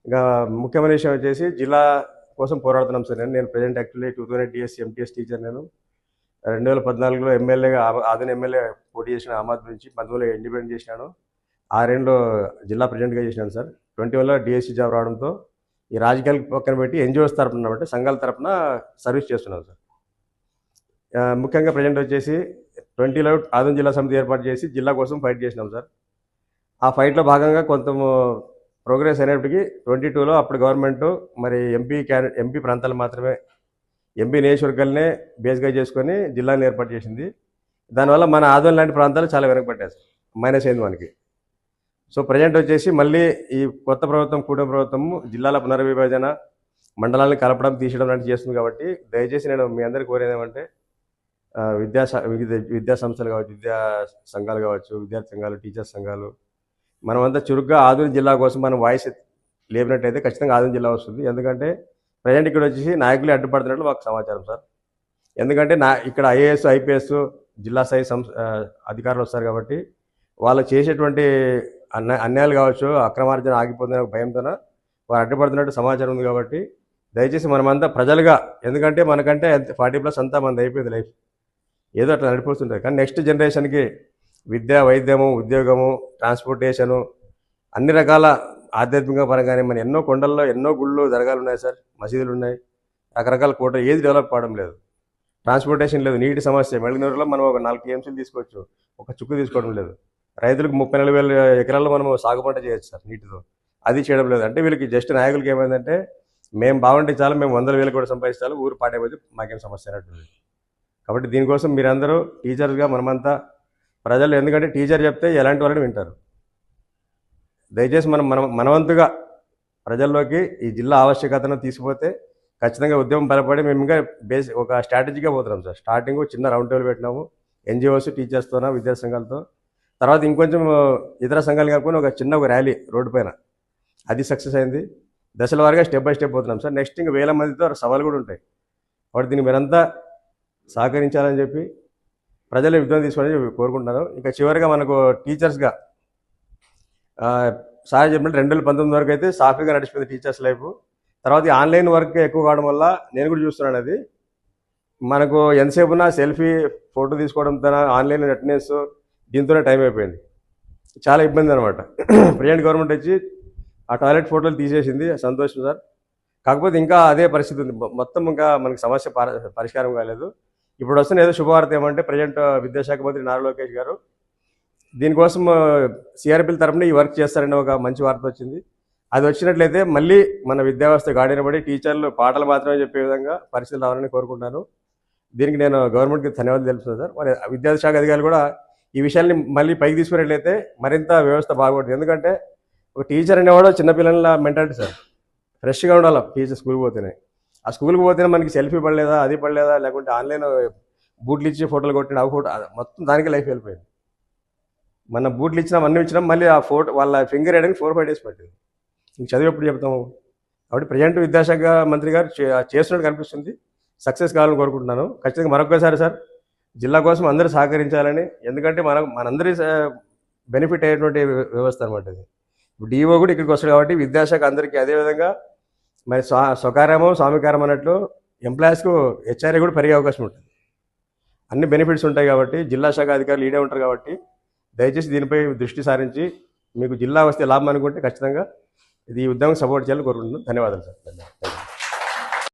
ఇంకా ముఖ్యమైన విషయం వచ్చేసి జిల్లా కోసం పోరాడుతున్నాం సార్. నేను present actually 2000 DSC MTS teacher. నేను 2014లో ఎమ్మెల్యేగా ఆదిన ఎమ్మెల్యే పోటీ చేసిన ఆమ్ ఆద్మీ నుంచి 19లో ఇండిపెండెంట్ చేసినాను. 6 ఏళ్ళు జిల్లా ప్రెసిడెంట్గా చేసినాను సార్. 21లో డిఎస్సి జాబ్ రావడంతో ఈ రాజకీయాలు పక్కన పెట్టి ఎన్జిఓస్ తరఫున అంటే సంఘాల తరఫున సర్వీస్ చేస్తున్నాను సార్. ముఖ్యంగా ప్రజెంట్ వచ్చేసి 20లో ఆదిన జిల్లా సమితి ఏర్పాటు చేసి జిల్లా కోసం ఫైట్ చేసినాం సార్. ఆ ఫైట్లో భాగంగా కొంత ప్రోగ్రెస్ అయినప్పటికీ 22లో అప్పుడు గవర్నమెంట్ మరి ఎంపీ ప్రాంతాలు మాత్రమే ఎంపీ నియోజకవర్గాలనే బేస్గా చేసుకొని జిల్లాని ఏర్పాటు చేసింది. దానివల్ల మన ఆదోళన లాంటి ప్రాంతాలు చాలా వెనకబడ్డాయి సార్, మైనస్ అయింది మనకి. సో ప్రజెంట్ వచ్చేసి మళ్ళీ ఈ కొత్త ప్రభుత్వం కూటమి ప్రభుత్వము జిల్లాల పునర్విభజన, మండలాలను కలపడం తీసేయడం లాంటివి చేస్తుంది. కాబట్టి దయచేసి నేను మీ అందరికీ కోరేది ఏమంటే విద్యా సంస్థలు కావచ్చు, విద్యా సంఘాలు కావచ్చు, విద్యార్థి సంఘాలు, టీచర్స్ సంఘాలు, మనమంతా చురుగ్గా ఆదోళన జిల్లా కోసం మనం వాయిస్ లేపినట్టయితే ఖచ్చితంగా ఆదోళన జిల్లా వస్తుంది. ఎందుకంటే ప్రజెంట్ ఇక్కడ వచ్చేసి నాయకులే అడ్డుపడుతున్నట్లు మాకు సమాచారం సార్. ఎందుకంటే ఇక్కడ ఐఏఎస్, ఐపీఎస్, జిల్లా స్థాయి అధికారులు వస్తారు. కాబట్టి వాళ్ళు చేసేటువంటి అన్యాయాలు కావచ్చు, అక్రమార్జన ఆగిపోతున్న భయంతోన వారు అడ్డుపడుతున్నట్టు సమాచారం ఉంది. కాబట్టి దయచేసి మనమంతా ప్రజలుగా, ఎందుకంటే మనకంటే 40+ అంతా మనది అయిపోయింది లైఫ్, ఏదో అట్లా నడిపోతుంటుంది. కానీ నెక్స్ట్ జనరేషన్కి విద్య, వైద్యము, ఉద్యోగము, ట్రాన్స్పోర్టేషను, అన్ని రకాల ఆధ్యాత్మిక పరంగానే మన ఎన్నో కొండల్లో ఎన్నో గుళ్ళు దర్గాలు ఉన్నాయి సార్, మసీదులు ఉన్నాయి, రకరకాల కోట, ఏది డెవలప్ కావడం లేదు. ట్రాన్స్పోర్టేషన్ లేదు, నీటి సమస్య. మెళగనూరులో మనం ఒక 4 టీఎంసీలు తీసుకోవచ్చు, ఒక చుక్కు తీసుకోవడం లేదు. రైతులకు 34,000 ఎకరాల్లో మనం సాగు పంట చేయొచ్చు సార్ నీటితో, అది చేయడం లేదు. అంటే వీళ్ళకి జస్ట్ నాయకులకి ఏమైందంటే మేము బాగుంటే చాలు, మేము 100,000 కూడా సంపాదించాలి, ఊరు పాటైపోతే మాకేం సమస్య అన్నట్టుంది. కాబట్టి దీనికోసం మీరందరూ టీచర్స్గా మనమంతా ప్రజలు, ఎందుకంటే టీచర్ చెప్తే ఎలాంటి వాళ్ళని వింటారు. దయచేసి మనవంతుగా ప్రజల్లోకి ఈ జిల్లా ఆవశ్యకతను తీసుకుపోతే ఖచ్చితంగా ఉద్యమం బలపడి మేము ఇంకా ఒక స్ట్రాటజీగా పోతున్నాం సార్. స్టార్టింగ్ చిన్న రౌండ్ టేబుల్ పెట్టినాము ఎన్జిఓస్, టీచర్స్తోన, విద్యా సంఘాలతో. తర్వాత ఇంకొంచెం ఇతర సంఘాలు కాకుండా ఒక ర్యాలీ రోడ్డు పైన, అది సక్సెస్ అయింది. దశల వారీగా స్టెప్ బై స్టెప్ పోతున్నాం సార్. నెక్స్ట్ ఇంకా 1000 మందితో సవాలు కూడా ఉంటాయి. కాబట్టి దీన్ని మీరంతా సహకరించాలని చెప్పి ప్రజలు యుద్ధం తీసుకోవాలని కోరుకుంటున్నాను. ఇంకా చివరిగా మనకు టీచర్స్గా సార్ చెప్పినట్టు 2019 వరకు అయితే సాఫీగా నడిచిపోయింది టీచర్స్ లైఫ్. తర్వాత ఆన్లైన్ వర్క్ ఎక్కువ కావడం వల్ల నేను కూడా చూస్తున్నాను, అది మనకు ఎంతసేపు ఉన్నా సెల్ఫీ ఫోటో తీసుకోవడంతో ఆన్లైన్ అటెండెన్స్ దీంతోనే టైం అయిపోయింది. చాలా ఇబ్బంది అనమాట. ప్రెజెంట్ గవర్నమెంట్ వచ్చి ఆ టాయిలెట్ ఫోటోలు తీసేసింది, సంతోషం సార్. కాకపోతే ఇంకా అదే పరిస్థితి ఉంది, మొత్తం ఇంకా మనకి సమస్య పరిష్కారం కాలేదు. ఇప్పుడు వస్తున్న ఏదో శుభవార్త ఏమంటే ప్రజెంట్ విద్యాశాఖ మంత్రి నారా లోకేష్ గారు దీనికోసం సిఆర్పిల తరఫున ఈ వర్క్ చేస్తారని ఒక మంచి వార్త వచ్చింది. అది వచ్చినట్లయితే మళ్ళీ మన విద్యా వ్యవస్థ గాడినబడి టీచర్లు పాటలు మాత్రమే చెప్పే విధంగా పరిస్థితులు రావాలని కోరుకుంటాను. దీనికి నేను గవర్నమెంట్కి ధన్యవాదాలు తెలుపుతున్నాను సార్. మరి విద్యాశాఖ అధికారులు కూడా ఈ విషయాన్ని మళ్ళీ పైకి తీసుకున్నట్లయితే మరింత వ్యవస్థ బాగుంటుంది. ఎందుకంటే ఒక టీచర్ అనేవాడు చిన్నపిల్లల మెంటాలిటీ సార్, ఫ్రెష్గా ఉండాలి టీచర్ స్కూల్కి పోతేనే. ఆ స్కూల్కి పోతేనే మనకి సెల్ఫీ పడలేదా, అది పడలేదా, లేకుంటే ఆన్లైన్ బూట్లు ఇచ్చి ఫోటోలు కొట్టిన ఆ ఫోటో మొత్తం దానికి లైఫ్ వెళ్ళిపోయింది. మన బూట్లు ఇచ్చినాం, అన్నీ ఇచ్చినాం, మళ్ళీ ఆ ఫోటో వాళ్ళ ఫింగర్ వేయడానికి 4-5 డేస్ పట్టింది. ఇంక చదివి ఎప్పుడు చెప్తాము. కాబట్టి ప్రజెంట్ విద్యాశాఖ మంత్రి గారు చేస్తున్నట్టు కనిపిస్తుంది. సక్సెస్ కావాలని కోరుకుంటున్నాను. ఖచ్చితంగా మరొకసారి సార్ జిల్లా కోసం అందరూ సహకరించాలని, ఎందుకంటే మనందరి బెనిఫిట్ అయ్యేటువంటి వ్యవస్థ అనమాట ఇది. డిఓ కూడా ఇక్కడికి వస్తాడు కాబట్టి విద్యాశాఖ అందరికీ, అదేవిధంగా మరి స్వకార్యమో స్వామికారం అన్నట్లు ఎంప్లాయీస్కు హెచ్ఆర్ఏ కూడా పెరిగే అవకాశం ఉంటుంది. అన్ని బెనిఫిట్స్ ఉంటాయి కాబట్టి జిల్లా శాఖ అధికారులు ఈడే ఉంటారు. కాబట్టి దయచేసి దీనిపై దృష్టి సారించి మీకు జిల్లా వస్తే లాభం అనుకుంటే ఖచ్చితంగా ఇది ఉద్యమం సపోర్ట్ చేయాలని కోరుకుంటున్నాను. ధన్యవాదాలు సార్.